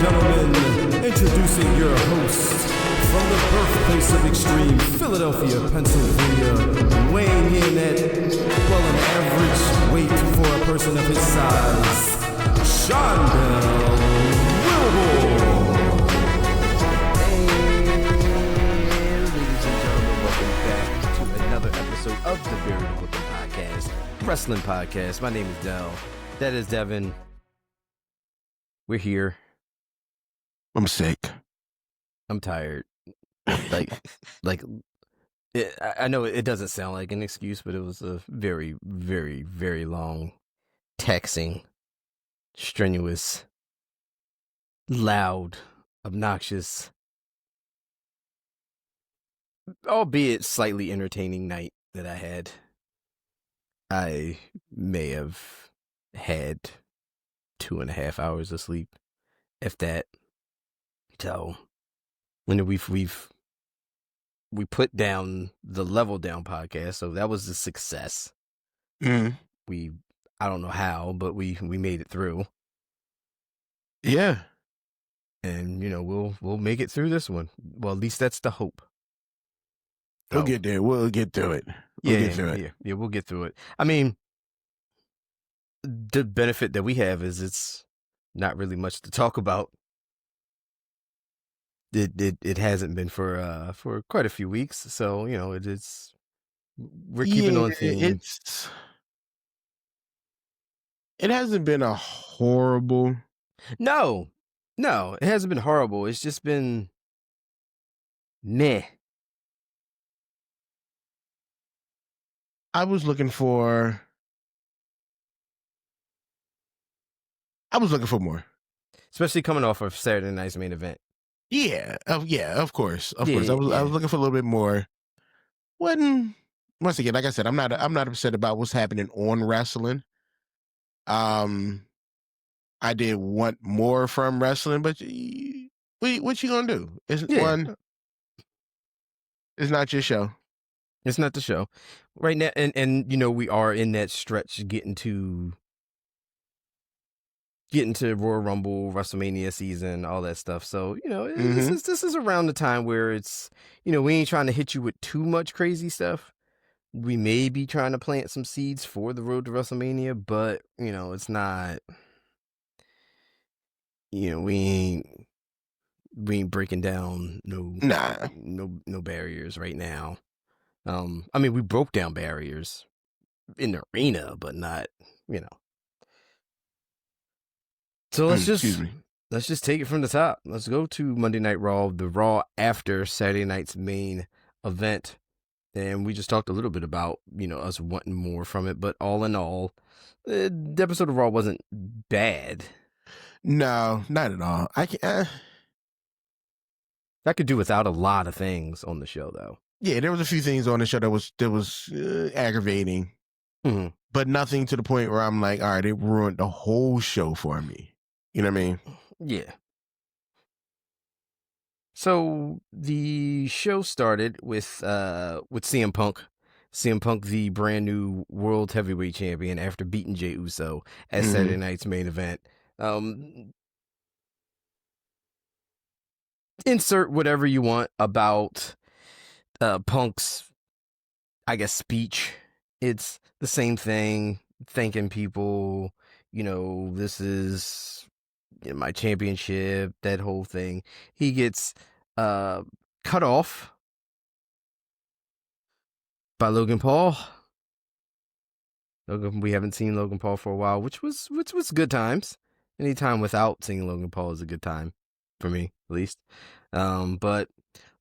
gentlemen, introducing your host from the birthplace of extreme, Philadelphia, Pennsylvania, weighing in at, well, an average weight for a person of his size, Sean Bell Wilbur. Hey, ladies and gentlemen, welcome back to another episode of the Bur The Booking Podcast, Wrestling Podcast. My name is Del. That is Devin. We're here. I'm sick. I'm tired. I know it doesn't sound like an excuse, but it was a very, very, very long, taxing, strenuous, loud, obnoxious, albeit slightly entertaining night that I had. I may have had 2.5 hours of sleep, if that. So, when we put down the Level Down podcast, so that was a success. Mm. I don't know how, but we made it through. Yeah. And we'll make it through this one. Well, at least that's the hope. We'll get there. We'll get through it. We'll get through it. Yeah, we'll get through it. I mean, the benefit that we have is it's not really much to talk about. It hasn't been for quite a few weeks, so we're keeping on theme. It hasn't been a horrible. No, it hasn't been horrible. It's just been meh. I was looking for more, especially coming off of Saturday night's main event. Of course. I was Yeah. looking for a little bit more. Once again, like I said, I'm not upset about what's happening on wrestling. I did want more from wrestling, but what you gonna do? It's not your show. It's not the show right now, and we are in that stretch getting to Royal Rumble, WrestleMania season, all that stuff. So this is around the time where it's we ain't trying to hit you with too much crazy stuff. We may be trying to plant some seeds for the road to WrestleMania, but it's not. We ain't breaking down no barriers right now. I mean, we broke down barriers in the arena, but not, So let's just take it from the top. Let's go to Monday Night Raw, the Raw after Saturday night's main event. And we just talked a little bit about, us wanting more from it. But all in all, the episode of Raw wasn't bad. No, not at all. I could do without a lot of things on the show, though. Yeah, there was a few things on the show that was aggravating, but nothing to the point where I'm like, all right, it ruined the whole show for me. You know what I mean? Yeah. So the show started with CM Punk. CM Punk, the brand new World Heavyweight Champion, after beating Jey Uso at Saturday night's main event. Insert whatever you want about Punk's, I guess, speech. It's the same thing, thanking people, this is my championship, that whole thing. He gets cut off by Logan Paul. We haven't seen Logan Paul for a while, which was good times. Any time without seeing Logan Paul is a good time for me, at least. But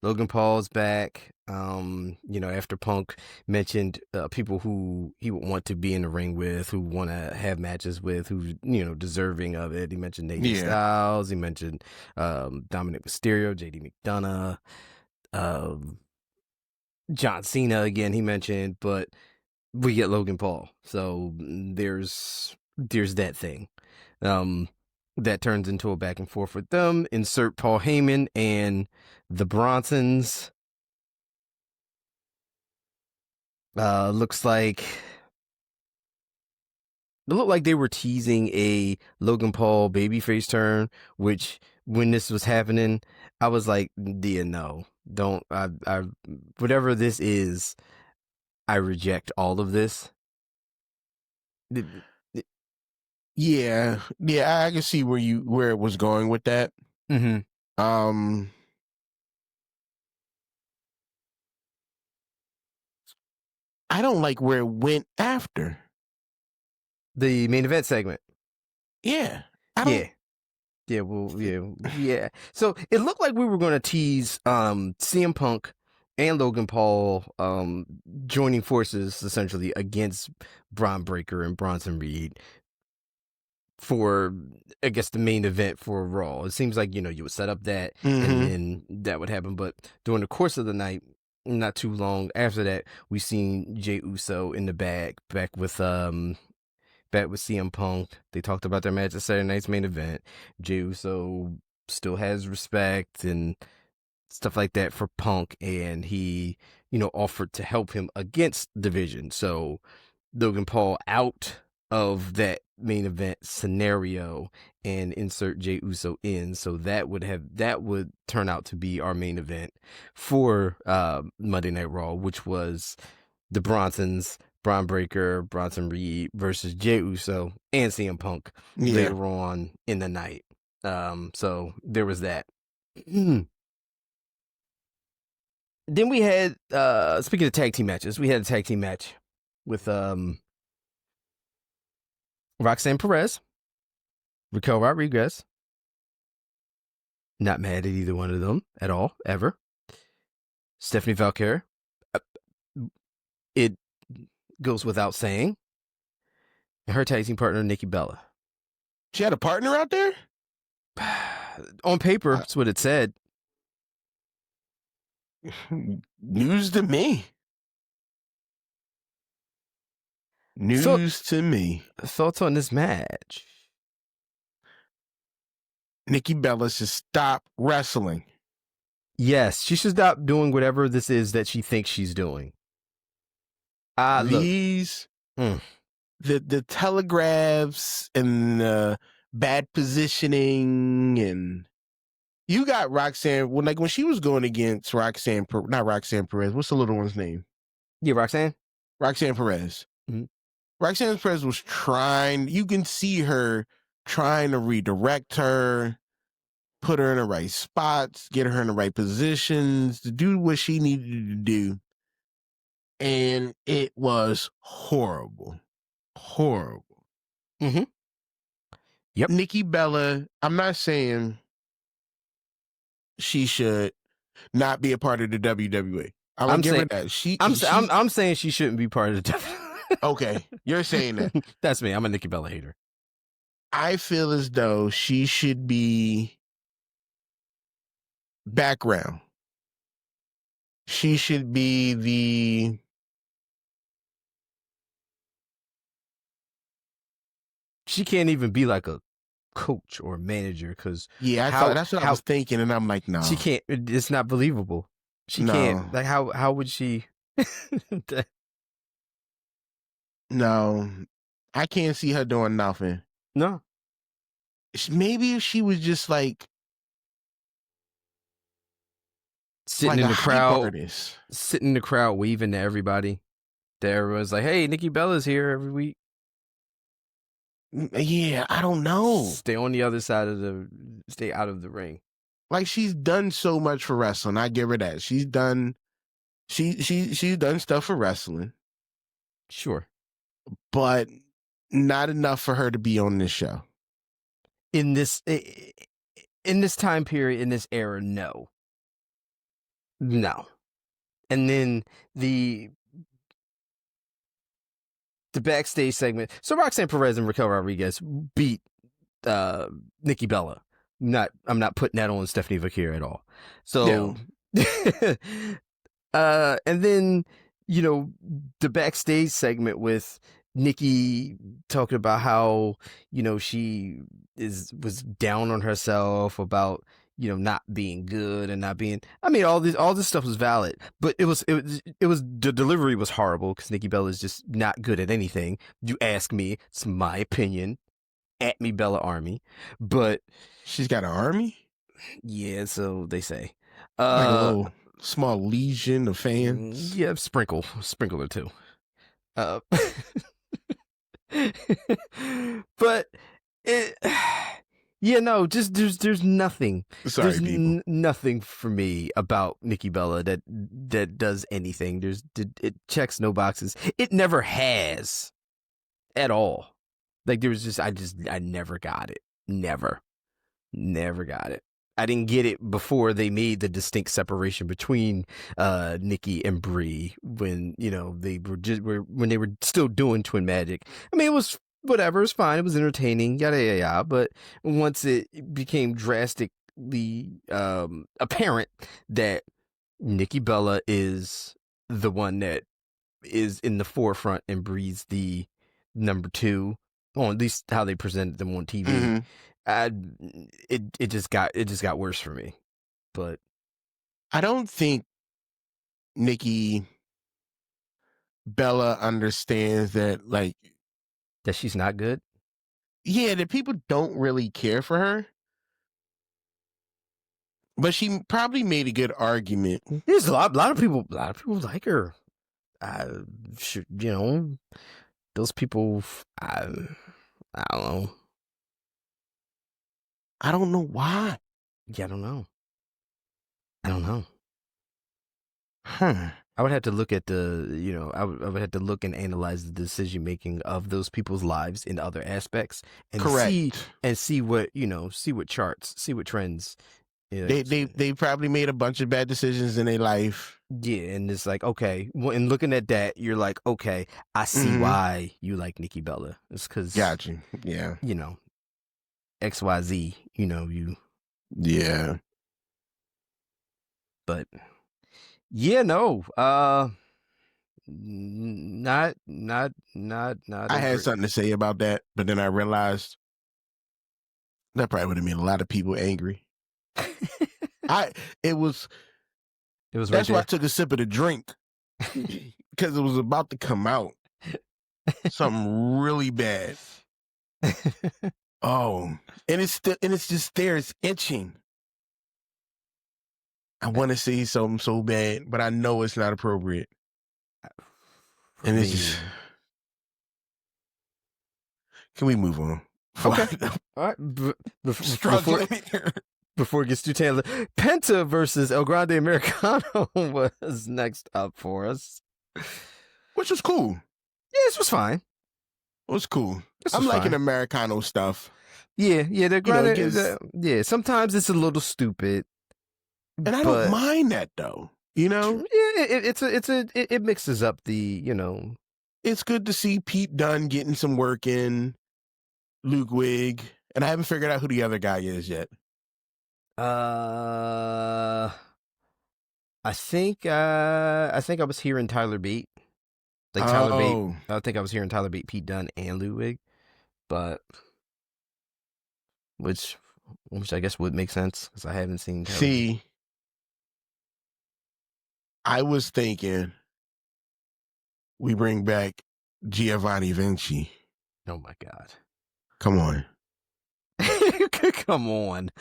Logan Paul's back. After Punk mentioned people who he would want to be in the ring with, who want to have matches with, who deserving of it. He mentioned AJ Styles. He mentioned Dominik Mysterio, JD McDonough, John Cena again. He mentioned, but we get Logan Paul. So there's that thing. That turns into a back and forth with them. Insert Paul Heyman and the Bronsons. Looked like they were teasing a Logan Paul babyface turn, which when this was happening, I was like, "Yeah, no, don't. I whatever this is, I reject all of this." Yeah, I can see where it was going with that. Mm-hmm. I don't like where it went after The main event segment. Yeah, I don't. Yeah, well, yeah. So it looked like we were going to tease CM Punk and Logan Paul joining forces essentially against Bron Breakker and Bronson Reed for, I guess, the main event for Raw. It seems like, you would set up that and then that would happen. But during the course of the night, not too long after that, we seen Jey Uso in the back with CM Punk. They talked about their match at Saturday night's main event. Jey Uso still has respect and stuff like that for Punk, and he, offered to help him against Division. So Logan Paul out of that main event scenario and insert Jey Uso in. So that would turn out to be our main event for Monday Night Raw, which was the Bronsons, Bron Breakker, Bronson Reed versus Jey Uso and CM Punk later on in the night. So there was that. Then we had, speaking of tag team matches, we had a tag team match with Roxanne Perez, Raquel Rodriguez. Not mad at either one of them at all, ever. Stephanie Vaquer. It goes without saying. And her tag team partner, Nikki Bella. She had a partner out there? On paper, that's what it said. News to me. News to me. Thoughts on this match? Nikki Bella should stop wrestling. Yes, she should stop doing whatever this is that she thinks she's doing. The telegraphs and the bad positioning, and you got Roxanne when she was going against not Roxanne Perez. What's the little one's name? Yeah, Roxanne Perez. Mm-hmm. Roxanne Perez was trying. You can see her trying to redirect her, put her in the right spots, get her in the right positions to do what she needed to do. And it was horrible. Mm-hmm. Yep. Nikki Bella, I'm not saying she should not be a part of the WWE. I'm saying that. I'm saying she shouldn't be part of the WWE. Okay, you're saying that. That's me. I'm a Nikki Bella hater. I feel as though she should be background. She should be she can't even be like a coach or manager because that's what I was thinking, and I'm like, no, she can't. It's not believable. She can't. Like, how would she? No, I can't see her doing nothing. No. Maybe if she was just like sitting in the crowd, waving to everybody. There was like, hey, Nikki Bella's here every week. Yeah, I don't know. Stay on the other side stay out of the ring. Like, she's done so much for wrestling. I give her that. She's done stuff for wrestling. Sure. But not enough for her to be on this show. In this time period, in this era, no. And then the backstage segment. So Roxanne Perez and Raquel Rodriguez beat Nikki Bella. I'm not putting that on Stephanie Vaquer at all. So, and then, the backstage segment with Nikki talking about how, she was down on herself about, not being good and not being, all this stuff was valid, but it was the delivery was horrible because Nikki Bella is just not good at anything. You ask me, it's my opinion. At me, Bella Army, but she's got an army. Yeah, so they say. Like a little small legion of fans. Yeah, sprinkle or two. But it, yeah, no, just there's nothing. Sorry, There's people. nothing for me about Nikki Bella that does anything. It checks no boxes. It never has at all. Like there was just I never got it. Never got it. I didn't get it before they made the distinct separation between Nikki and Brie when they when they were still doing Twin Magic. I mean, it was whatever, it was fine, it was entertaining, yada yada yada. But once it became drastically apparent that Nikki Bella is the one that is in the forefront and Brie's the number two, or at least how they presented them on TV. Mm-hmm. It just got worse for me. But I don't think Nikki Bella understands that, like, that she's not good. Yeah, that people don't really care for her. But she probably made a good argument. There's a lot of people like her. Those people. I don't know. I don't know why. Yeah, I don't know. Huh. I would have to look at I would have to look and analyze the decision making of those people's lives in other aspects and see what charts, see what trends. They probably made a bunch of bad decisions in their life. Yeah, and it's like, okay, and looking at that, you're like, okay, I see why you like Nikki Bella. It's because got you. Yeah. XYZ, you. Yeah. But yeah, no. Not. I had something to say about that, but then I realized that probably would have made a lot of people angry. It was right that's there. why I took a sip of the drink, because it was about to come out. Something really bad. Oh, and it's just there. It's itching. I want to say something so bad, but I know it's not appropriate. And it's just. Can we move on? Okay. All right. Before it gets too tangled, Penta versus El Grande Americano was next up for us, which was cool. Yeah, this was fine. It was cool. I'm liking Americano stuff. Yeah, the Grande. Yeah, sometimes it's a little stupid, and I don't mind that though. Yeah, it mixes up the. It's good to see Pete Dunne getting some work in. Ludwig, and I haven't figured out who the other guy is yet. I think I was hearing Tyler Bate. Tyler Bate. I think I was hearing Tyler Bate, Pete Dunne, and Ludwig, but which I guess would make sense because I haven't seen Tyler. See, I was thinking we bring back Giovanni Vinci. Oh my God. Come on. Come on.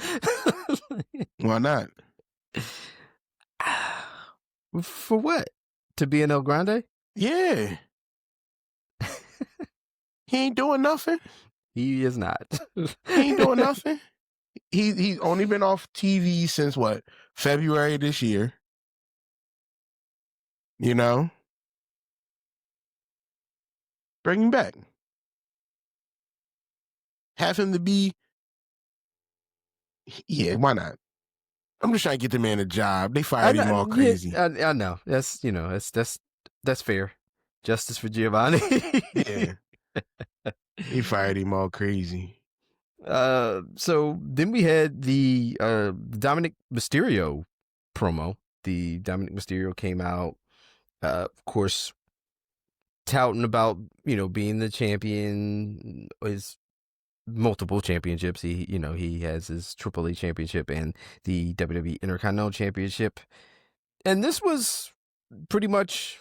Why not? For what? To be an El Grande? Yeah. He ain't doing nothing. He is not. He ain't doing nothing. He's only been off TV since what? February this year. Bring him back. Have him to be. Yeah, why not? I'm just trying to get the man a job. They fired him all crazy. I know. That's that's fair. Justice for Giovanni. Yeah. He fired him all crazy. So then we had the Dominik Mysterio promo. The Dominik Mysterio came out, of course, touting about being the champion, his multiple championships. He has his AAA championship and the WWE Intercontinental Championship, and this was pretty much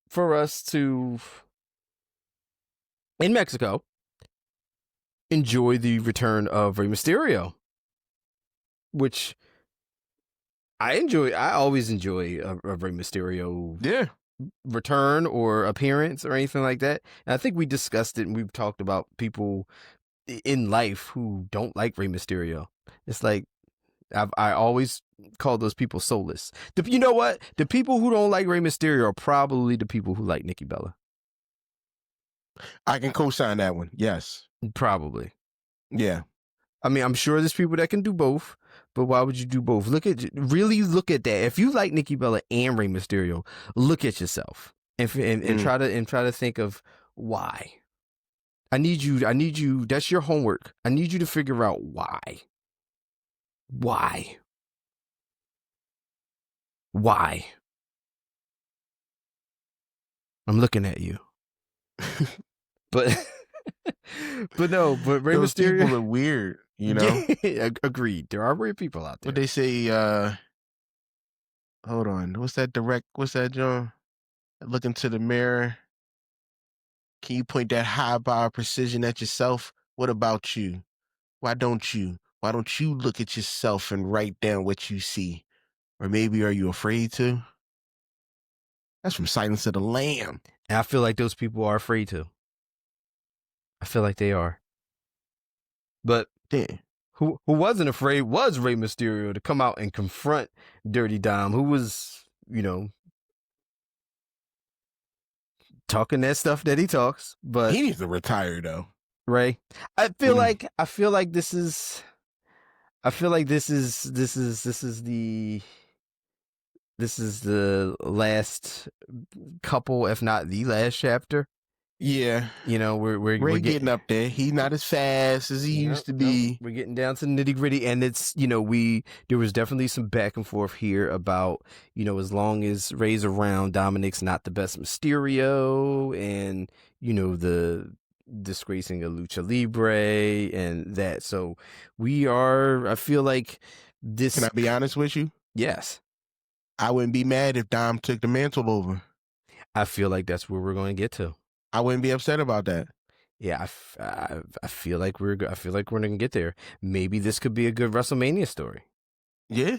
for us to, in Mexico, enjoy the return of Rey Mysterio. which I enjoy. I always enjoy a Rey Mysterio return or appearance or anything like that. And I think we discussed it and we've talked about people in life who don't like Rey Mysterio. It's like I always call those people soulless. You know what? The people who don't like Rey Mysterio are probably the people who like Nikki Bella. I can co-sign that one. Yes. Probably. Yeah. I mean, I'm sure there's people that can do both, but why would you do both? Really look at that. If you like Nikki Bella and Rey Mysterio, look at yourself and try to think of why. I need you. That's your homework. I need you to figure out why. Why? I'm looking at you. But Rey Those Mysterio people are weird, you know? Yeah, agreed. There are weird people out there. But they say, hold on. What's that, John? Look into the mirror. Can you point that high bar of precision at yourself? What about you? Why don't you look at yourself and write down what you see? Or maybe are you afraid to? That's from Silence of the Lamb. And I feel like those people are afraid to. I feel like they are. But who wasn't afraid was Rey Mysterio to come out and confront Dirty Dom, who was, talking that stuff that he talks. But he needs to retire though. Ray, I feel like this is the last couple, if not the last chapter. Yeah. We're getting up there. He's not as fast as he used to be. We're getting down to the nitty gritty, and it's, there was definitely some back and forth here about, as long as Ray's around, Dominik's not the best Mysterio, and, the disgracing of Lucha Libre and that. So I feel like this. Can I be honest with you? Yes. I wouldn't be mad if Dom took the mantle over. I feel like that's where we're going to get to. I wouldn't be upset about that. Yeah, I feel like we're going to get there. Maybe this could be a good WrestleMania story. Yeah.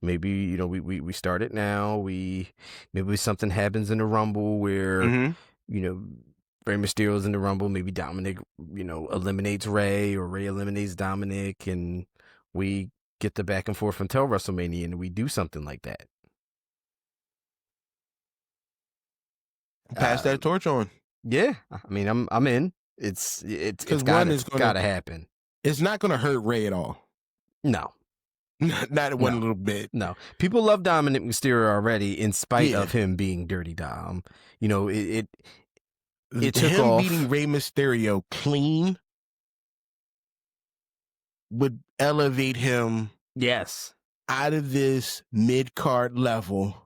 Maybe we start it now. Maybe something happens in the Rumble where Rey Mysterio's in the Rumble. Maybe Dominik eliminates Rey, or Rey eliminates Dominik, and we get the back and forth until WrestleMania, and we do something like that. Pass that torch on. Yeah, I mean, I'm in. It's gotta happen. It's not gonna hurt Rey at all. No, not one little bit. No, people love Dominik Mysterio already, in spite of him being Dirty Dom. It took him off. Beating Rey Mysterio clean would elevate him. Yes, out of this mid-card level.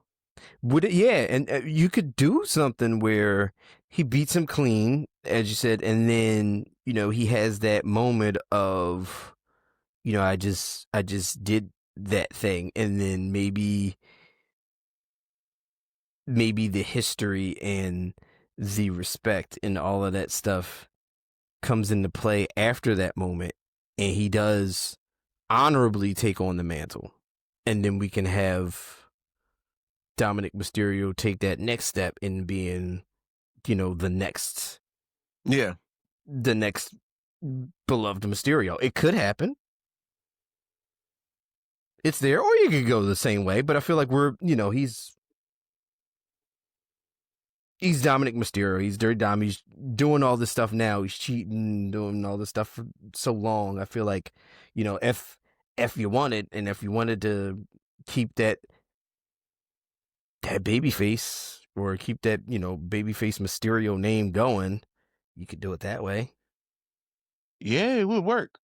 Would it? Yeah, and you could do something where he beats him clean, as you said, and then he has that moment of, I just did that thing, and then maybe the history and the respect and all of that stuff comes into play after that moment, and he does honorably take on the mantle, and then we can have Dominik Mysterio take that next step in being, the next beloved Mysterio. It could happen. It's there, or you could go the same way, but I feel like we're, he's Dominik Mysterio. He's Dirty Dom. He's doing all this stuff now. He's cheating, doing all this stuff for so long. I feel like, if you wanted, and if you wanted to keep that babyface, or keep that, babyface Mysterio name going, you could do it that way. Yeah, it would work.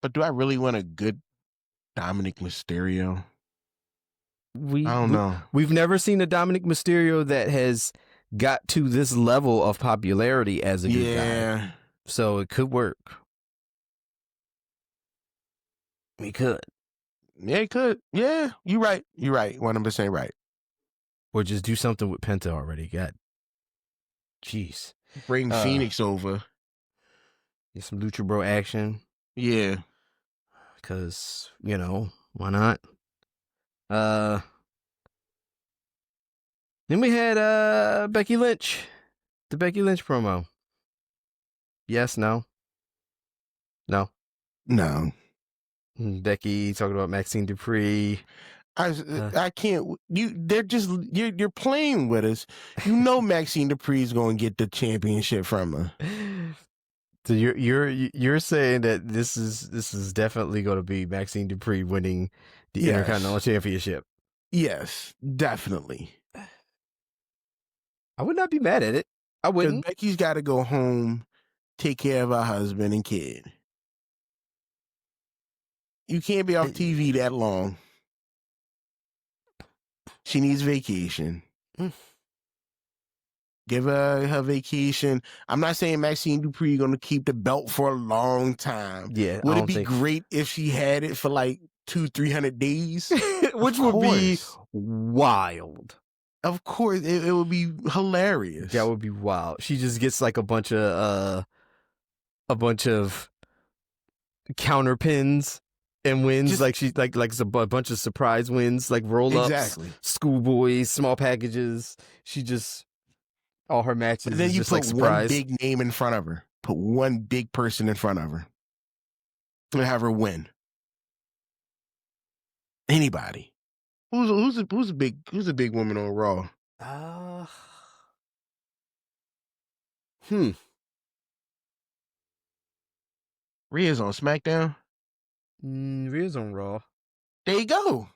But do I really want a good Dominik Mysterio? I don't know. We've never seen a Dominik Mysterio that has got to this level of popularity as a good guy. So it could work. We could. Yeah, it could. Yeah, you're right. 100% right. Or just do something with Penta already. God. Jeez. Bring Phoenix over. Get some Lucha Bro action. Yeah. because, why not? Then we had Becky Lynch, the Becky Lynch promo. Yes, no? No. Becky talking about Maxine Dupree. I can't. You're playing with us. You know Maxine Dupree is going to get the championship from her. So you're saying that this is definitely going to be Maxine Dupree winning the Intercontinental Championship? Yes, definitely. I would not be mad at it. I wouldn't. Because Becky's got to go home, take care of her husband and kid. You can't be off TV that long. She needs vacation. Give her vacation. I'm not saying Maxine Dupree going to keep the belt for a long time. Yeah, would it be great if she had it for like 200-300 days? Which would be wild. Of course, it would be hilarious. That would be wild. She just gets like a bunch of counter pins and wins. Just, like she like it's a bunch of surprise wins, like roll ups, exactly. Schoolboys, small packages. She just all her matches. But then you just put like surprise. one big name in front of her. Put one big person in front of her, and have her win. Anybody. Who's a big woman on Raw? Rhea's on SmackDown. Rhea's on Raw. There you go.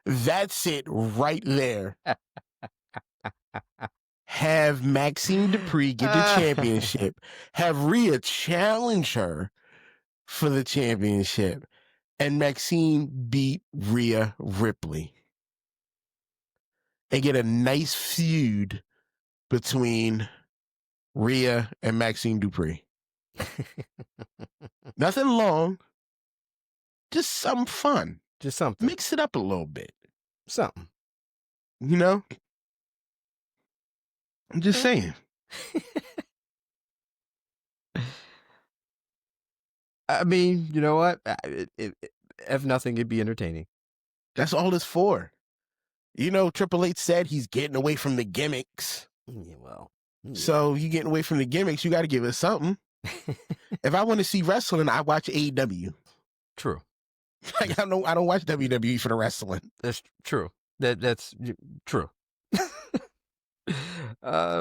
That's it right there. Have Maxine Dupree get the championship. Have Rhea challenge her for the championship. And Maxine beat Rhea Ripley. And get a nice feud between Rhea and Maxine Dupree. Nothing long. Just some fun. Just something. Mix it up a little bit. Something. You know? I'm just saying. I mean, you know what? If nothing, it'd be entertaining. That's all it's for. You know, Triple H said he's getting away from the gimmicks. Yeah, well. Yeah. So you getting away from the gimmicks, you got to give us something. If I want to see wrestling, I watch AEW. True. Like I don't watch WWE for the wrestling. That's true. That's true.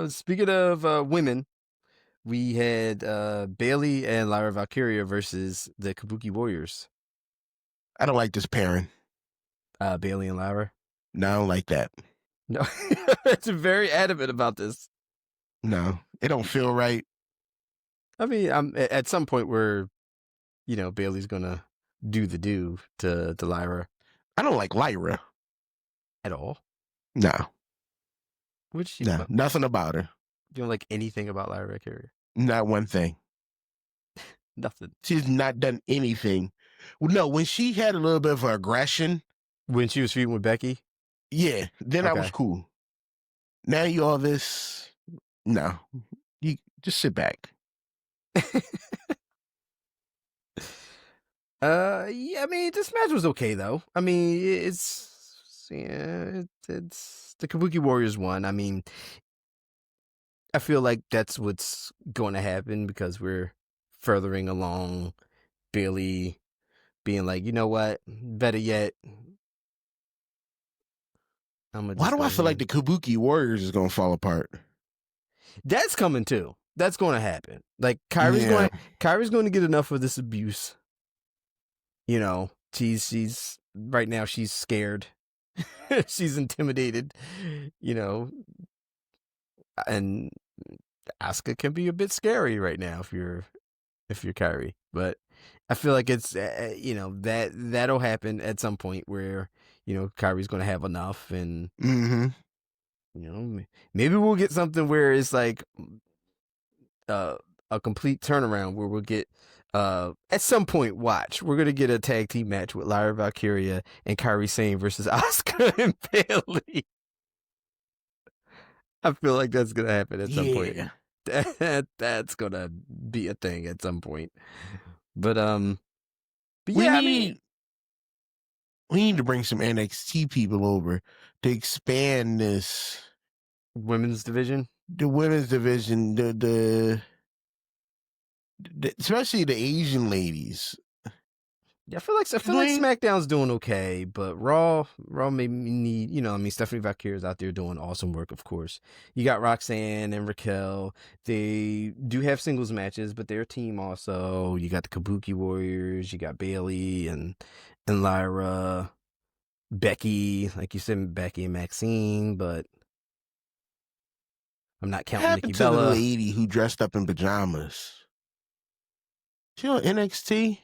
Speaking of women, we had Bayley and Lyra Valkyria versus the Kabuki Warriors. I don't like this pairing. Bayley and Lyra. No, I don't like that. No, it's very adamant about this. No, it don't feel right. I mean, I'm at some point where, Bayley's gonna do the do to Lyra. I don't like Lyra at all. No. No, nothing about her. You don't like anything about Lyra Valkyria? Not one thing. Nothing. She's not done anything. No, when she had a little bit of aggression. When she was feuding with Becky? Yeah, then I was cool. Now you all this. No. You just sit back. Yeah, I mean, this match was okay though. I mean, it's the Kabuki Warriors won. I mean, I feel like that's what's going to happen because we're furthering along Bayley being like, you know what? Better yet, why do I feel like the Kabuki Warriors is going to fall apart? That's coming too. That's going to happen. Like Kyrie's going to get enough of this abuse. She's right now. She's scared. She's intimidated. And Asuka can be a bit scary right now if you're Kyrie. But I feel like it's that'll happen at some point where Kyrie's going to have enough, and maybe we'll get something where it's like a complete turnaround where we'll get at some point. Watch, we're gonna get a tag team match with Lyra Valkyria and Kairi Sane versus Asuka and Bayley. I feel like that's gonna happen at some point. That's gonna be a thing at some point. But But we yeah, need to bring some NXT people over to expand this women's division. The women's division, the especially the Asian ladies. Yeah, I feel like SmackDown's doing okay, but Raw maybe need, Stephanie Vaquer is out there doing awesome work, of course. You got Roxanne and Raquel. They do have singles matches, but they're a team also. You got the Kabuki Warriors, you got Bayley and Lyra, Becky, like you said, Becky and Maxine, but I'm not counting Nikki Bella. The lady who dressed up in pajamas. She on NXT?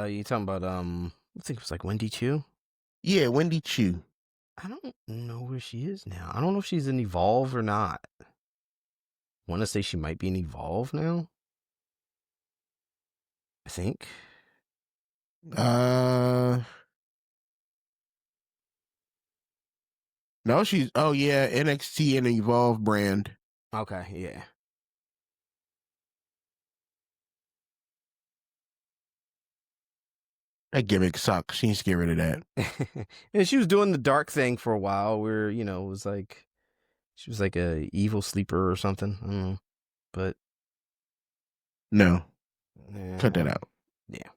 You talking about I think it was like Wendy Chu? Yeah, Wendy Chu. I don't know where she is now. I don't know if she's in Evolve or not. Want to say she might be in Evolve now? I think. No, she's NXT and Evolve brand. Okay, yeah. That gimmick sucks. She needs to get rid of that. And she was doing the dark thing for a while where, it was like she was like a evil sleeper or something. I don't know. But no. Cut that out. Yeah.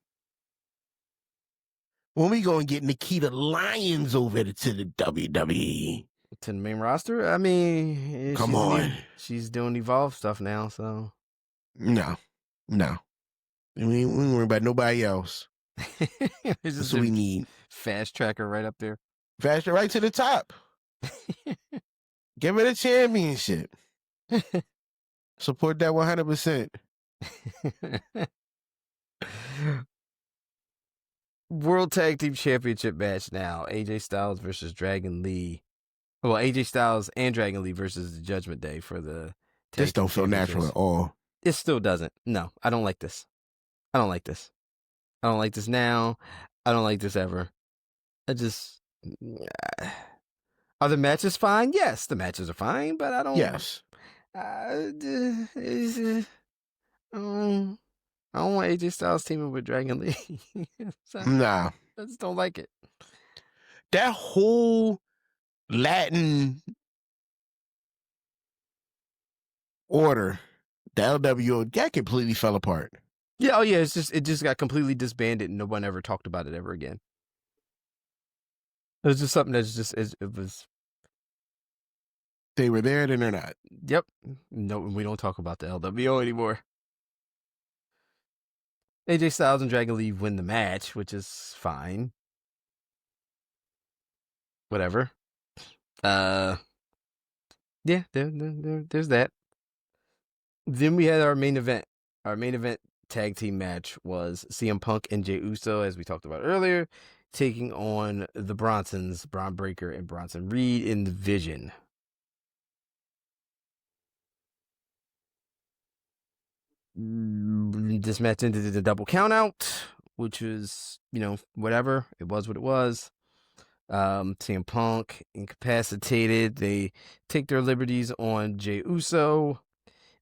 When we go and get Nikita Lyons over to the WWE? To the main roster? I mean, come on. She's doing Evolve stuff now, so. No. We ain't worry about nobody else. That's what we need. Fast tracker right up there. Fast track right to the top. Give it a championship. Support that 100%. World Tag Team Championship match now. AJ Styles versus Dragon Lee. Well, AJ Styles and Dragon Lee versus the Judgment Day for the tag. This don't feel natural at all. It still doesn't. No, I don't like this. I don't like this now. I don't like this ever. Are the matches fine? Yes, the matches are fine, but I don't. Yes. I don't want AJ Styles teaming with Dragon Lee. Nah. I just don't like it. That whole Latin order, the LWO, that completely fell apart. Yeah, oh yeah, it just got completely disbanded and no one ever talked about it ever again. It was just something it was. They were there, then they're not. Yep. No, we don't talk about the LWO anymore. AJ Styles and Dragon Lee win the match, which is fine. Whatever. Yeah, there's that. Then we had our main event. Our main event tag team match was CM Punk and Jey Uso, as we talked about earlier, taking on the Bronsons, Bron Breakker and Bronson Reed in the Vision. This match ended in a double countout, which was, whatever. It was what it was. CM Punk incapacitated. They take their liberties on Jey Uso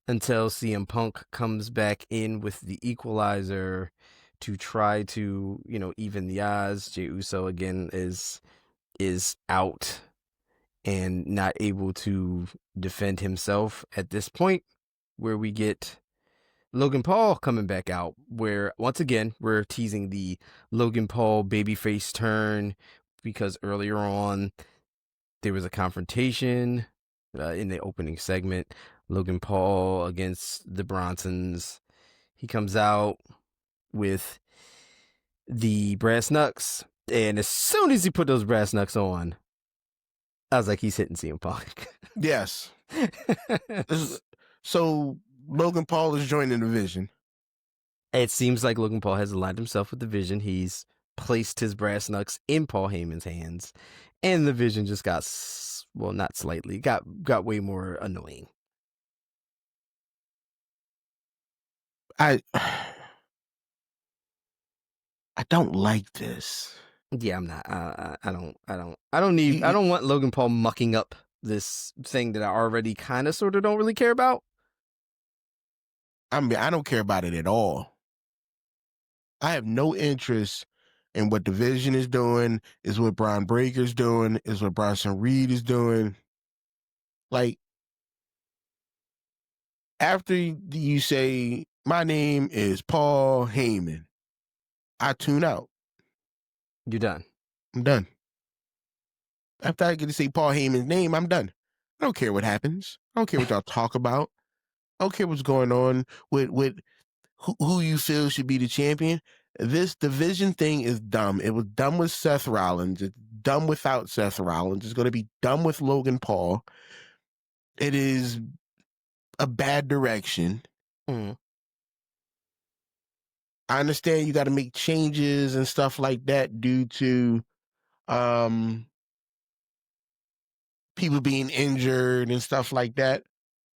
until CM Punk comes back in with the equalizer to try to, even the odds. Jey Uso again is out and not able to defend himself at this point, where we get Logan Paul coming back out, where once again we're teasing the Logan Paul babyface turn, because earlier on there was a confrontation in the opening segment. Logan Paul against the Bronsons. He comes out with the brass knucks, and as soon as he put those brass knucks on, I was like, he's hitting CM Punk. Yes. So Logan Paul is joining the Vision. It seems like Logan Paul has aligned himself with the Vision. He's placed his brass knucks in Paul Heyman's hands, and the Vision just got, well, not slightly, got way more annoying. I don't like this. Yeah, I'm not. I don't want Logan Paul mucking up this thing that I already kind of sort of don't really care about. I mean, I don't care about it at all. I have no interest and what Division is doing, is what Bron Breakker's doing, is what Bronson Reed is doing. Like, after you say, my name is Paul Heyman, I tune out. You're done. I'm done. After I get to say Paul Heyman's name, I'm done. I don't care what happens. I don't care what y'all talk about. I don't care what's going on with who you feel should be the champion. This division thing is dumb. It was dumb with Seth Rollins. It's dumb without Seth Rollins. It's going to be dumb with Logan Paul. It is a bad direction. Mm. I understand you got to make changes and stuff like that due to people being injured and stuff like that.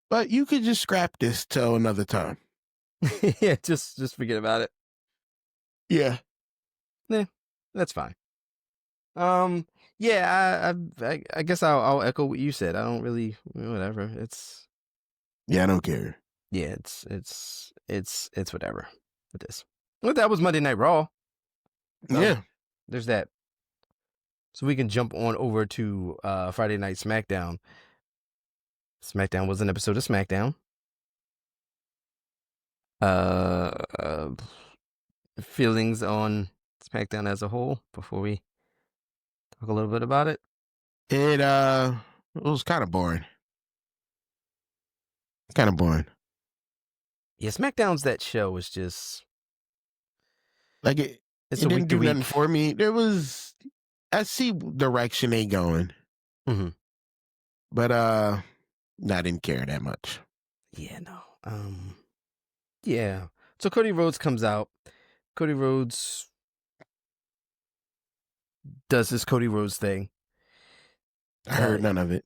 But you could just scrap this till another time. Yeah, just forget about it. Yeah. That's fine. Yeah, I guess I'll echo what you said. I don't really, whatever. It's I don't care. Yeah, it's whatever it is. Well, that was Monday Night Raw. So, yeah. There's that. So we can jump on over to Friday Night SmackDown. SmackDown was an episode of SmackDown. Feelings on SmackDown as a whole before we talk a little bit about it. It was kind of boring. Kind of boring. Yeah, SmackDown's that show was just like it didn't do nothing for me. There was, I see direction they going. Mm-hmm. But I didn't care that much. Yeah, no. Yeah. So Cody Rhodes comes out. Cody Rhodes does his Cody Rhodes thing. I heard none of it.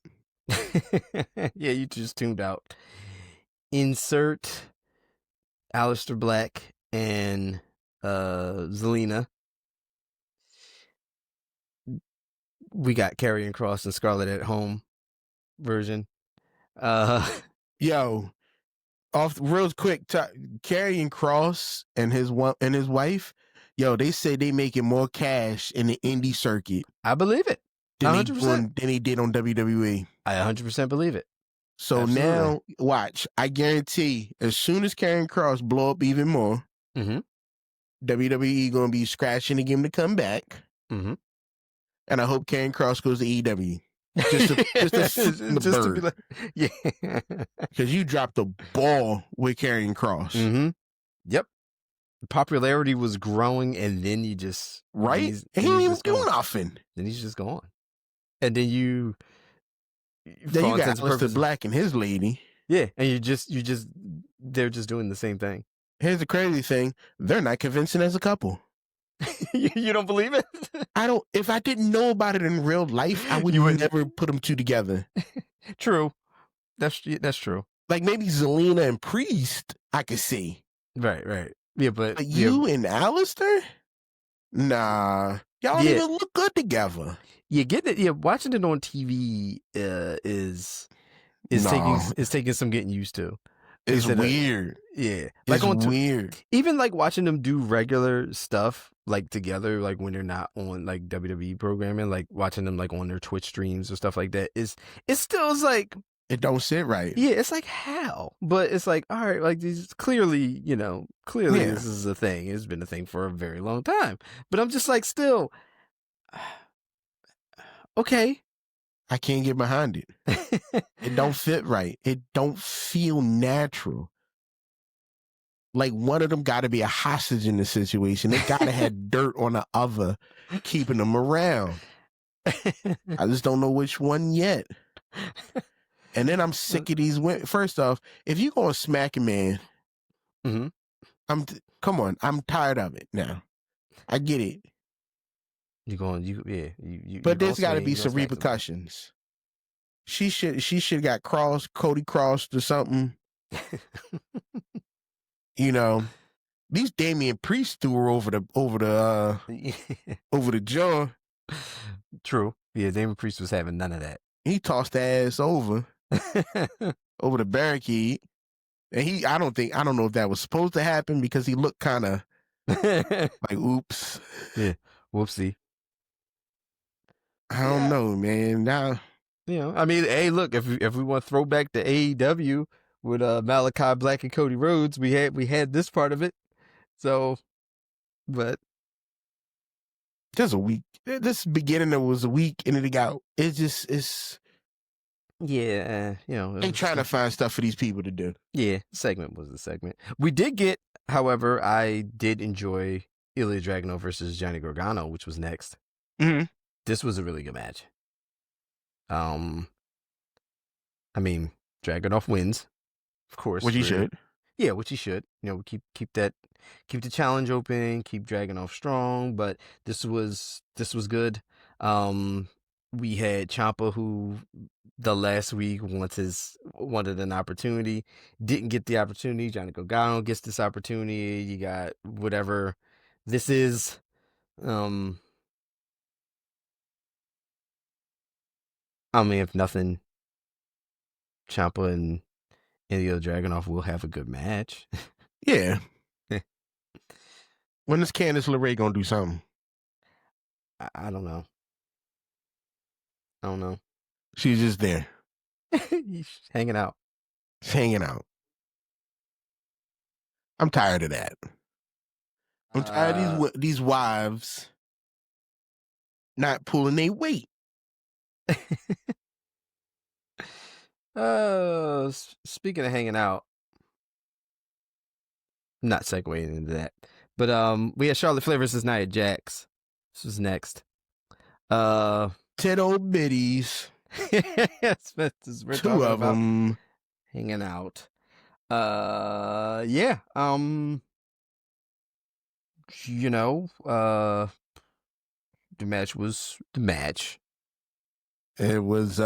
Yeah, you just tuned out. Insert Aleister Black and Zelina. We got Karrion Kross and Scarlett at Home version. Yo, off real quick, Karrion Kross and his wife. Yo, they say they making more cash in the indie circuit. I believe it. Than they did on WWE. I 100% believe it. So Absolutely. Now, watch. I guarantee, as soon as Karrion Kross blow up even more, WWE gonna be scratching to get him to come back. Mm-hmm. And I hope Karrion Kross goes to EW. Just to be like, yeah. Because you dropped the ball with Karrion Kross. Mm-hmm. Yep. Popularity was growing, and then you just right. He didn't even do nothing. Then he's just gone. And then you got Aleister Black and his lady. Yeah, and they're just doing the same thing. Here's the crazy thing: they're not convincing as a couple. You don't believe it? I don't. If I didn't know about it in real life, I would never put them two together. True. That's true. Like maybe Zelina and Priest, I could see. Right. Yeah, but you and Aleister? Nah. Y'all don't even look good together. Yeah, watching it on TV is taking some getting used to. It's weird. Yeah. Like weird. Even like watching them do regular stuff like together, like when they're not on like WWE programming, like watching them like on their Twitch streams or stuff like that, it still is like it don't sit right. Yeah, it's like how? But it's like, all right, like these clearly this is a thing. It's been a thing for a very long time. But I'm just like still okay. I can't get behind it. It don't fit right. It don't feel natural. Like one of them got to be a hostage in the situation. They got to have dirt on the other, keeping them around. I just don't know which one yet. And then I'm sick of these women. First off, if you going to smack a man, come on, I'm tired of it now. I get it. But there's got to be some repercussions. She should got Cody crossed or something. These Damian Priest threw her over the jaw. True. Yeah, Damian Priest was having none of that. He tossed the ass over the barricade. And I don't know if that was supposed to happen because he looked kind of like oops. Yeah. Whoopsie. I don't know, man. Now, I mean, hey, look, if we want to throw back to AEW with Malachi Black and Cody Rhodes, we had this part of it. So, but just a week. This beginning it was a week, and then it's yeah, they trying to find stuff for these people to do. Yeah, segment was the segment. We did get, however, I did enjoy Ilja Dragunov versus Johnny Gargano, which was next. Mm-hmm. This was a really good match. I mean, Dragunov wins, of course. Which he should. Yeah, which he should. Keep the challenge open, keep Dragunov strong. But this was good. We had Ciampa, who the last week wanted an opportunity, didn't get the opportunity. Johnny Gargano gets this opportunity. You got whatever this is. I mean, if nothing, Ciampa and Ilja Dragunov will have a good match. Yeah. When is Candice LeRae gonna do something? I don't know. I don't know. She's just there. She's hanging out. She's hanging out. I'm tired of that. I'm tired of these wives not pulling their weight. Speaking of hanging out, not segueing into that, but we had Charlotte Flair versus Nia Jax. This was next. 10 old biddies. Two of them hanging out. Yeah. The match was the match. It was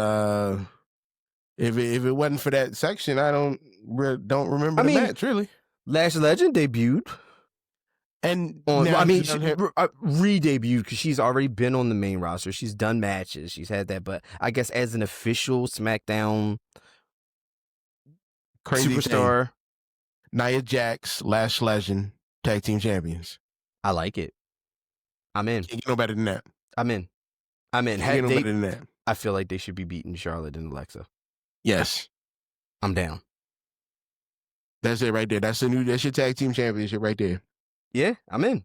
if it wasn't for that section, I don't remember the match really. Lash Legend debuted. And re-debuted because she's already been on the main roster. She's done matches. She's had that, but I guess as an official SmackDown crazy superstar, Nia Jax, Lash Legend, tag team champions. I like it. I'm in. Can't get no better than that. I'm in. Can't get no better than that. I feel like they should be beating Charlotte and Alexa. Yes, I'm down. That's it right there. That's your tag team championship right there. Yeah, I'm in.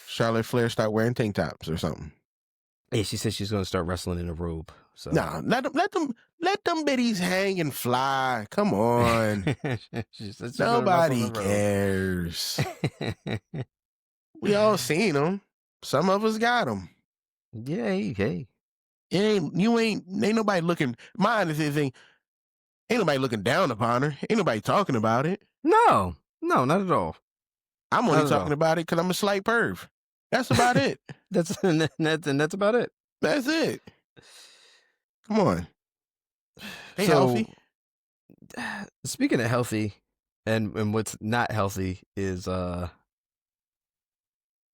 Charlotte Flair start wearing tank tops or something. Yeah, she said she's going to start wrestling in a robe. So no, let them biddies hang and fly. Come on. Nobody cares. We all seen them. Some of us got them. Yeah, hey. Ain't nobody looking. My honest thing. Ain't nobody looking down upon her. Ain't nobody talking about it. No, not at all. I'm only talking about it because I'm a slight perv. That's about it. That's about it. That's it. Come on. They healthy. Speaking of healthy, and what's not healthy is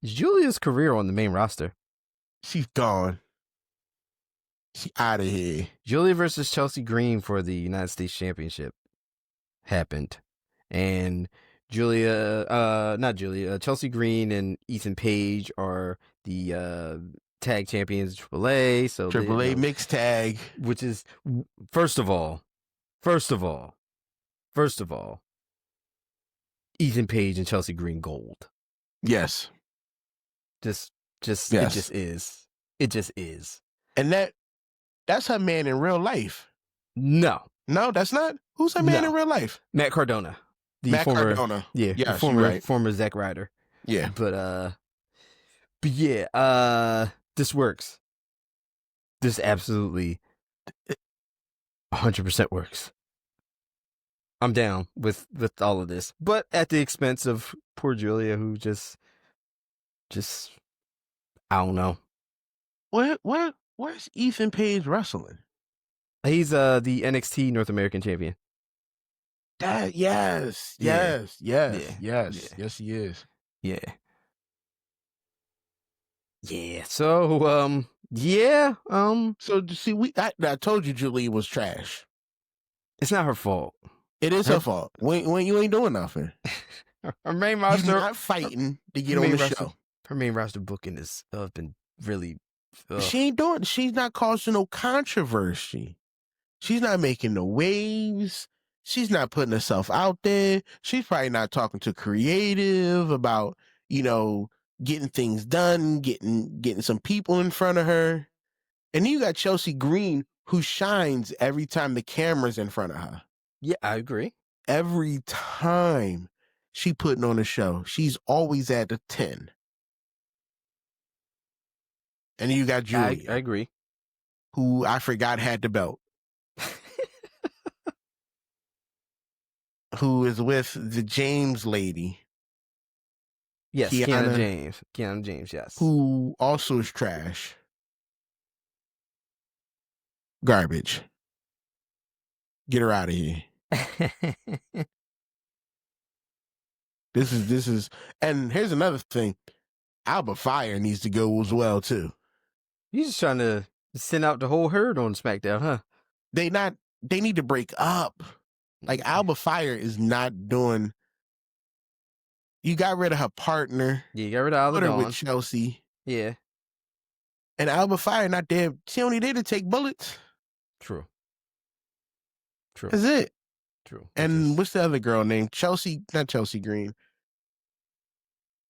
Giulia's career on the main roster. She's gone. She out of here. Giulia versus Chelsea Green for the United States Championship happened. And Chelsea Green and Ethan Page are the tag champions of AAA. So AAA mixed tag. Which is, first of all, Ethan Page and Chelsea Green gold. Yes. Yes. It just is. And that's her man in real life. No, that's not. Who's her man in real life? Matt Cardona. Cardona. Yeah, yes, former Zack Ryder. Yeah. But this works. This absolutely 100% works. I'm down with all of this. But at the expense of poor Giulia, who just I don't know. Where's Ethan Page wrestling? He's the NXT North American champion. Yes, he is. Yeah. So So see, I told you Giulia was trash. It's not her fault. It is her fault. When you ain't doing nothing. Her main You're roster, not fighting to get her on main the roster, show. her main roster booking has been really. She's not causing no controversy. She's not making no waves. She's not putting herself out there. She's probably not talking to creative about, getting things done, getting some people in front of her. And then you got Chelsea Green, who shines every time the camera's in front of her. Yeah, I agree. Every time she putting on a show, she's always at a 10. And then you got Giulia, I agree. who I forgot had the belt, who is with the James lady. Yes, Kiana James, yes. Who also is trash. Garbage. Get her out of here. This is, and here's another thing. Alba Fire needs to go as well, too. You're just trying to send out the whole herd on SmackDown, huh? They need to break up. Like, Alba Fire is not doing. You got rid of her partner. Yeah, you got rid of Alba Put her Dawn. with Chelsea. Yeah. And Alba Fire not there. She only there to take bullets. True. That's it. True. And what's the other girl name? Not Chelsea Green.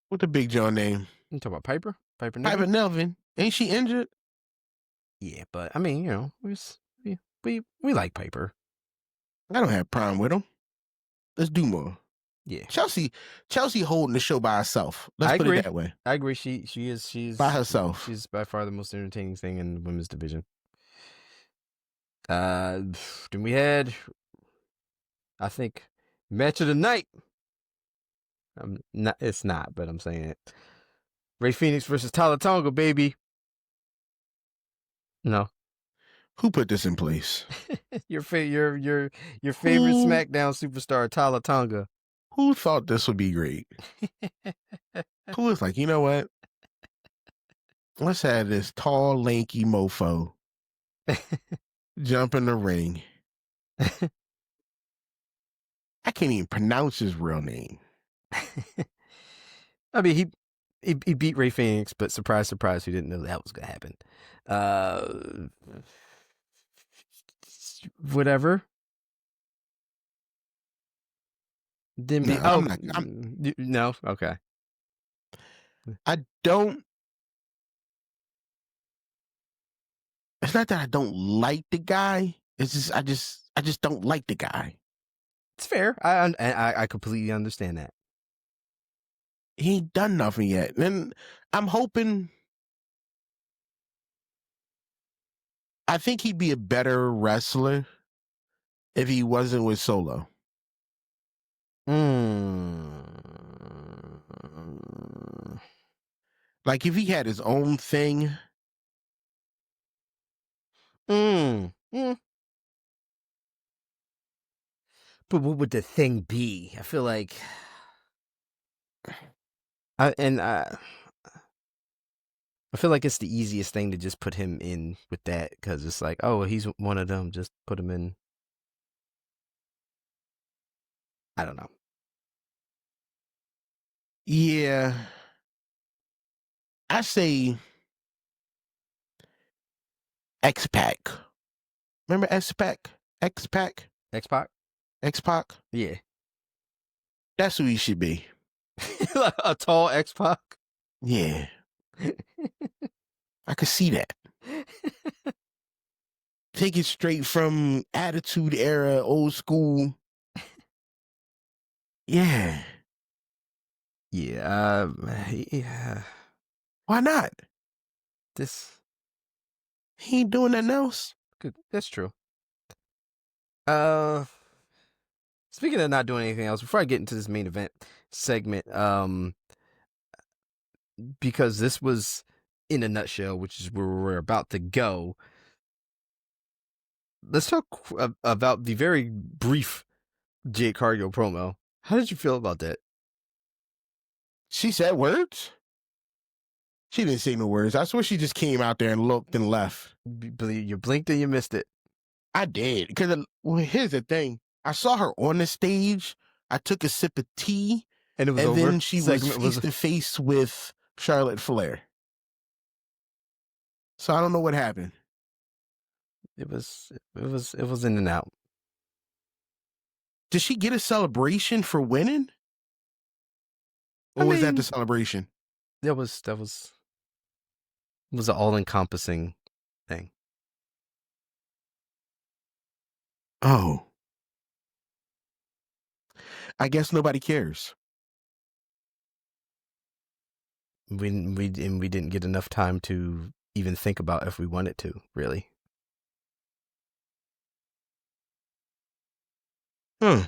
What's the big John name? You talking about Piper? Piper Nevin. Ain't she injured? Yeah, but I mean, we like Piper. I don't have a problem with them. Let's do more. Yeah. Chelsea holding the show by herself. Let's put it that way. I agree. She's by herself. She's by far the most entertaining thing in the women's division. Then we had, I think, match of the night. It's not, but I'm saying it. Rey Fenix versus Tala Tonga, baby. No. Who put this in place? your favorite SmackDown superstar, Tala Tonga. Who thought this would be great? Who was like, you know what? Let's have this tall, lanky mofo jump in the ring. I can't even pronounce his real name. I mean, he beat Rey Fenix, but surprise, surprise, we didn't know that was going to happen. Whatever. Didn't be. No. Okay. It's not that I don't like the guy. It's just I just don't like the guy. It's fair. I completely understand that. He ain't done nothing yet. And I'm hoping. I think he'd be a better wrestler if he wasn't with Solo. Like if he had his own thing. But what would the thing be? I feel like, I feel like it's the easiest thing to just put him in with that, because it's like, oh, he's one of them. Just put him in. I don't know. Yeah. I say X-Pac. Remember X-Pac? X-Pac? X-Pac? X-Pac? Yeah. That's who he should be. A tall X-Pac? Yeah. I could see that. Take it straight from Attitude Era, old school. Yeah. Yeah. Why not? He ain't doing nothing else. Good. That's true. Speaking of not doing anything else, before I get into this main event segment, because this was in a nutshell, which is where we're about to go. Let's talk about the very brief Jade Cargill promo. How did you feel about that? She said words? She didn't say no words. I swear she just came out there and looked and left. You blinked and you missed it. I did. Because here's the thing. I saw her on the stage. I took a sip of tea. And it was and over. then she was face to face with Charlotte Flair. So I don't know what happened. It was in and out. Did she get a celebration for winning? Or was that the celebration? That was an all-encompassing thing. Oh. I guess nobody cares. We didn't get enough time to even think about if we wanted to, really. Yeah,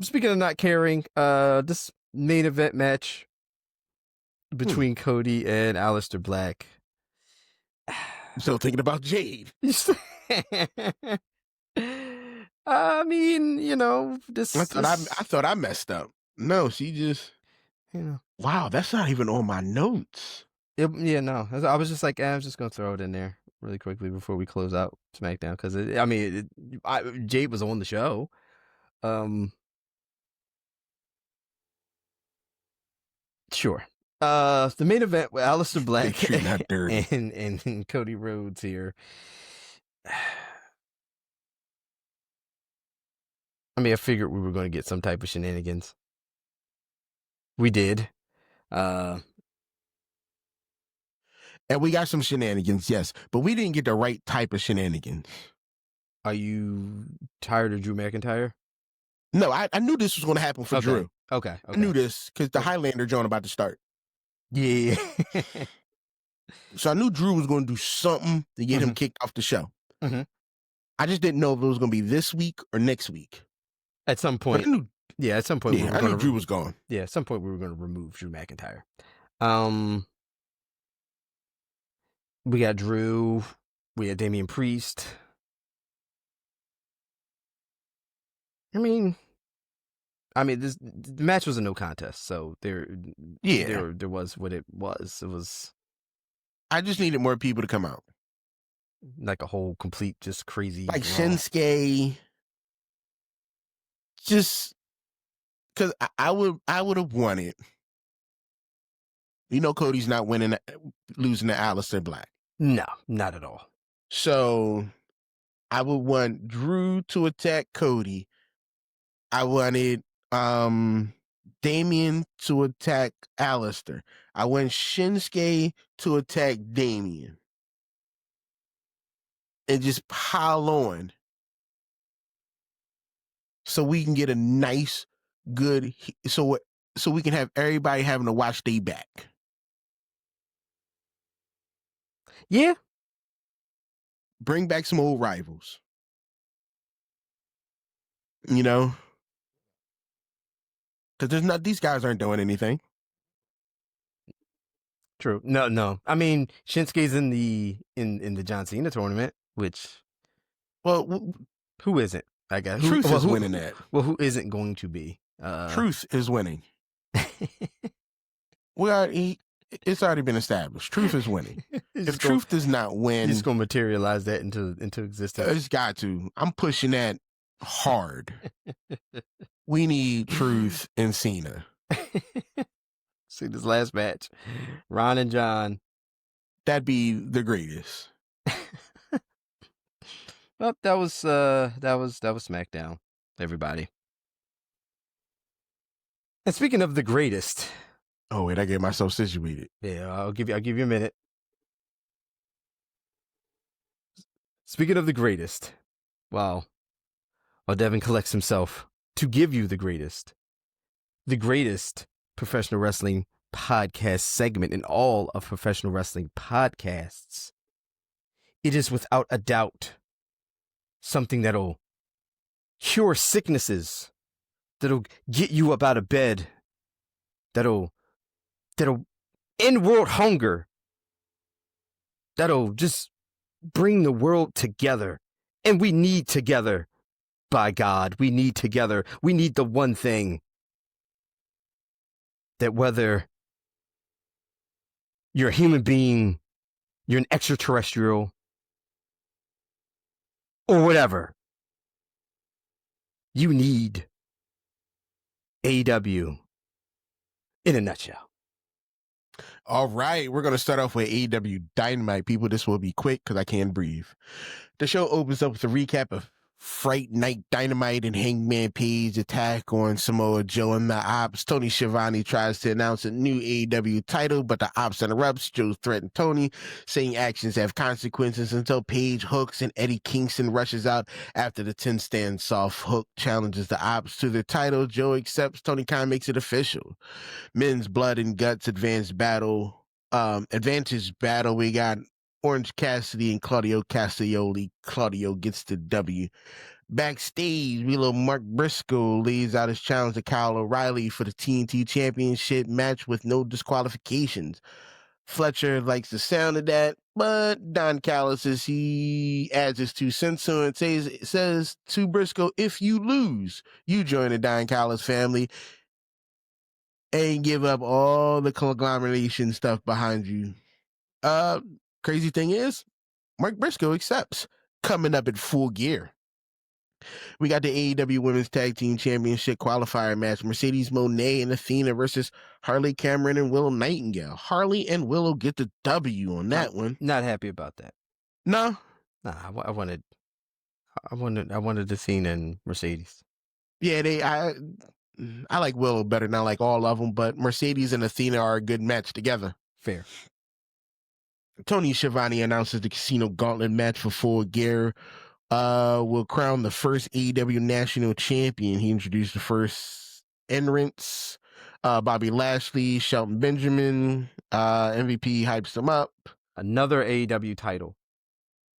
speaking of not caring, this main event match between Cody and Aleister Black. Still thinking about Jade. I mean, this. I thought I messed up. No, she just. Wow, that's not even on my notes. No. I was just like, I'm just gonna throw it in there really quickly before we close out SmackDown because Jade was on the show. Sure. The main event with Aleister Black and Cody Rhodes here. I figured we were going to get some type of shenanigans. We did. And we got some shenanigans, yes, but we didn't get the right type of shenanigans. Are you tired of Drew McIntyre? No, I knew this was going to happen for Drew. Okay. I knew this because the Highlander joint about to start. Yeah. So I knew Drew was going to do something to get him kicked off the show. Mm-hmm. I just didn't know if it was going to be this week or next week. At some point. At some point. Yeah, I knew Drew was gone. Yeah, at some point we were going to remove Drew McIntyre. We got Drew. We had Damian Priest. The match was a no contest, so there was what it was. It was. I just needed more people to come out, like a whole complete, just crazy, like Raw. Shinsuke. Just because I would have wanted. Cody's not losing to Aleister Black. No, not at all. So I would want Drew to attack Cody. I wanted Damian to attack Aleister. I want Shinsuke to attack Damian. And just pile on. So we can get a nice, good, so we can have everybody having to watch their back. Yeah. Bring back some old rivals. Because these guys aren't doing anything. True. No. Shinsuke's in the John Cena tournament, which, well, who isn't? I guess Truth is winning that. Well, who isn't going to be? Truth is winning. It's already been established. Truth is winning. If Truth does not win, he's going to materialize that into existence. It's got to. I'm pushing that hard. We need Truth and Cena. See this last match, Ron and John. That'd be the greatest. Well, that was SmackDown, everybody. And speaking of the greatest. Oh wait, I get myself situated. Yeah, I'll give you a minute. Speaking of the greatest, while Devin collects himself to give you the greatest professional wrestling podcast segment in all of professional wrestling podcasts, it is without a doubt something that'll cure sicknesses, that'll get you up out of bed, that'll end world hunger, that'll just bring the world together. And we need together. By God, we need together. We need the one thing that whether you're a human being, you're an extraterrestrial, or whatever, You need AEW in a nutshell. All right, we're going to start off with AEW Dynamite, people. This will be quick because I can't breathe. The show opens up with a recap of Fright Night Dynamite and Hangman Page attack on Samoa Joe and the Ops. Tony Schiavone tries to announce a new AEW title, but the Ops interrupts. Joe threatens Tony, saying actions have consequences until Page hooks and Eddie Kingston rushes out after the 10-stand soft hook challenges the Ops to their title. Joe accepts. Tony Khan makes it official. Men's Blood and Guts advanced battle. Advantage battle. We got Orange Cassidy and Claudio Castagnoli. Claudio gets the W. Backstage, Mark Briscoe lays out his challenge to Kyle O'Reilly for the TNT Championship match with no disqualifications. Fletcher likes the sound of that, but Don Callis he adds his 2 cents to it and says to Briscoe, if you lose, you join the Don Callis family and give up all the conglomeration stuff behind you. Crazy thing is, Mark Briscoe accepts. Coming up at Full Gear, we got the AEW Women's Tag Team Championship qualifier match. Mercedes Moné and Athena versus Harley Cameron and Willow Nightingale. Harley and Willow get the W on that one. Not happy about that. No? Nah, I wanted Athena and Mercedes. Yeah, I like Willow better than I like all of them, but Mercedes and Athena are a good match together. Fair. Tony Schiavone announces the Casino Gauntlet match for Full Gear. Will crown the first AEW National Champion. He introduced the first entrants. Bobby Lashley, Shelton Benjamin. MVP hypes them up. Another AEW title.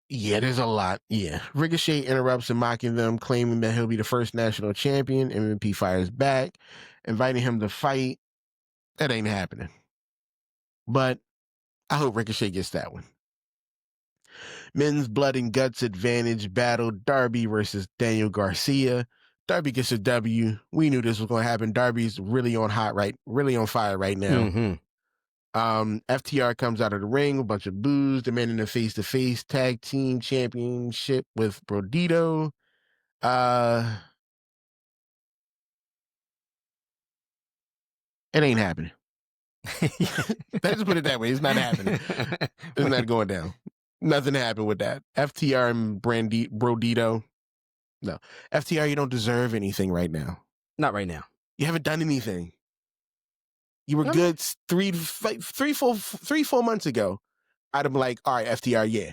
Yeah, there's a lot. Yeah. Ricochet interrupts and mocking them, claiming that he'll be the first national champion. MVP fires back, inviting him to fight. That ain't happening. But I hope Ricochet gets that one. Men's Blood and Guts advantage battle. Darby versus Daniel Garcia. Darby gets a W. We knew this was going to happen. Darby's really on fire right now. Mm-hmm. FTR comes out of the ring, a bunch of boos, demanding a face-to-face tag team championship with Brodito. It ain't happening. Let's put it that way. It's not happening. It's not going down. Nothing happened with that. FTR and Brodito. No. FTR, you don't deserve anything right now. Not right now. You haven't done anything. You were good 3-4 months ago. I'd have been like, all right, FTR, yeah.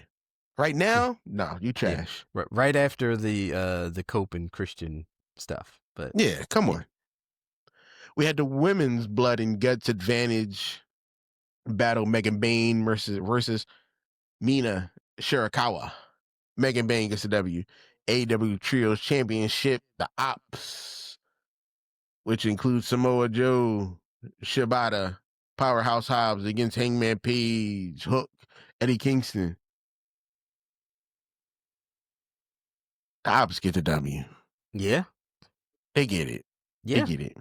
Right now, no, you trash. Yeah. Right after the Cope and Christian stuff. But yeah, come on. We had the Women's Blood and Guts advantage battle. Megan Bayne versus Mina Shirakawa. Megan Bayne gets the W. AEW Trios Championship, the Ops, which includes Samoa Joe, Shibata, Powerhouse Hobbs against Hangman Page, Hook, Eddie Kingston. The Ops get the W. Yeah. They get it. Yeah. They get it.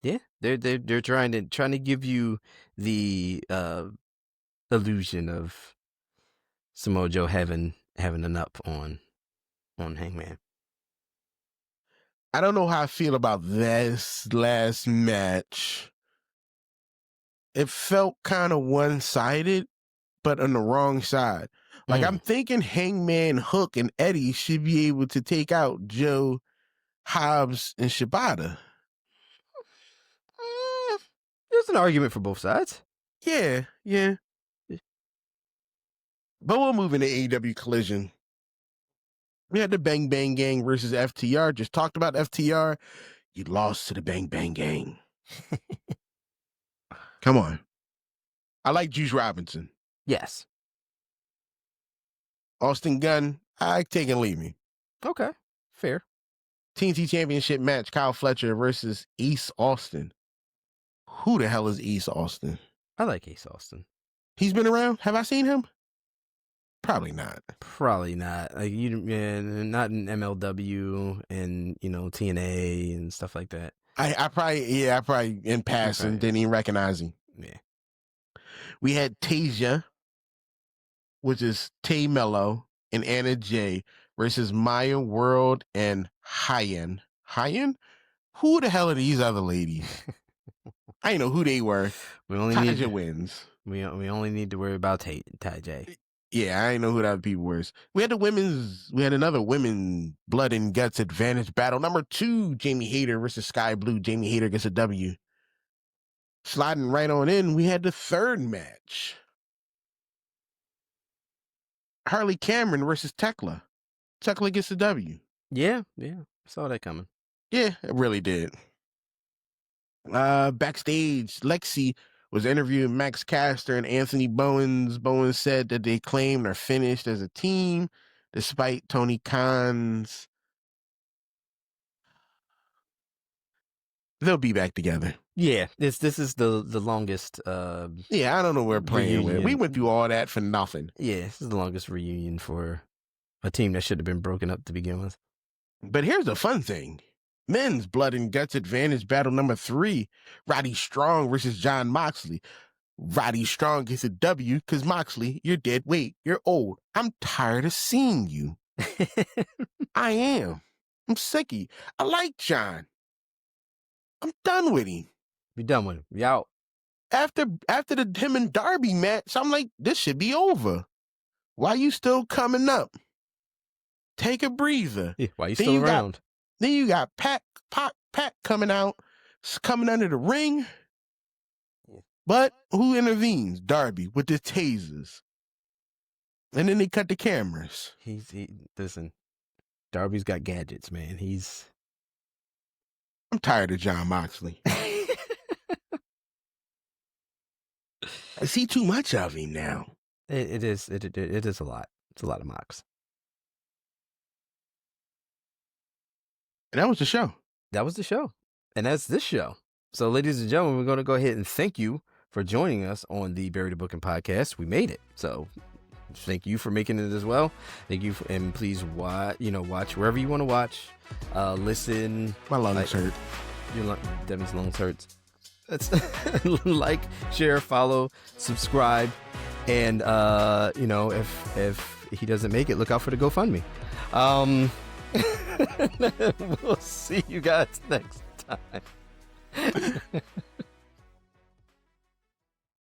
Yeah. They're trying to give you the illusion of Samoa Joe having an up on Hangman. I don't know how I feel about this last match. It felt kind of one-sided, but on the wrong side. Like, I'm thinking Hangman, Hook, and Eddie should be able to take out Joe, Hobbs, and Shibata. There's an argument for both sides. Yeah. But we'll move into AEW Collision. We had the Bang Bang Gang versus FTR. Just talked about FTR. You lost to the Bang Bang Gang. Come on. I like Juice Robinson. Yes. Austin Gunn, I take and leave me. Okay. Fair. TNT Championship match, Kyle Fletcher versus Ace Austin. Who the hell is Ace Austin? I like Ace Austin. He's been around? Have I seen him? Probably not. Probably not. Like not in MLW and TNA and stuff like that. I probably in passing didn't even recognize him. Yeah. We had Tasia, which is Tay Mello and Anna Jay versus Maya World and Hyen. Hyen? Who the hell are these other ladies? I didn't know who they were. Taja wins. We only need to worry about Taja. Yeah, I didn't know who the other people were. We had another women blood and guts advantage battle. Number 2, Jamie Hayter versus Sky Blue. Jamie Hayter gets a W. Sliding right on in, we had the third match. Harley Cameron versus Tekla. Tekla gets a W. Yeah, saw that coming. Yeah, it really did. Backstage, Lexi was interviewing Max Caster and Anthony Bowens. Bowens said that they claimed they're finished as a team, despite Tony Khan's. They'll be back together. Yeah, this is the longest. Yeah, I don't know what we're playing with. We went through all that for nothing. Yeah, this is the longest reunion for a team that should have been broken up to begin with. But here's the fun thing. Men's blood and guts advantage battle number 3. Roddy Strong versus Jon Moxley. Roddy Strong gets a W because Moxley, you're dead weight. You're old. I'm tired of seeing you. I am. I'm sick of you. I like John. I'm done with him. Be done with him. Be out. After the him and Darby match, I'm like, this should be over. Why you still coming up? Take a breather. Yeah, why you still around? Then you got Pat coming out, coming under the ring. Yeah. But who intervenes? Darby with the tasers. And then they cut the cameras. Listen, Darby's got gadgets, man. I'm tired of Jon Moxley. I see too much of him now. It is a lot. It's a lot of Mox. And that was the show. That was the show. And that's this show. So, ladies and gentlemen, we're going to go ahead and thank you for joining us on the Bur The Booking Podcast. We made it. So, thank you for making it as well. Thank you. And please watch wherever you want to watch. Listen. My lungs hurt. Devin's lungs hurts. That's like, share, follow, subscribe. And, if he doesn't make it, look out for the GoFundMe. We'll see you guys next time.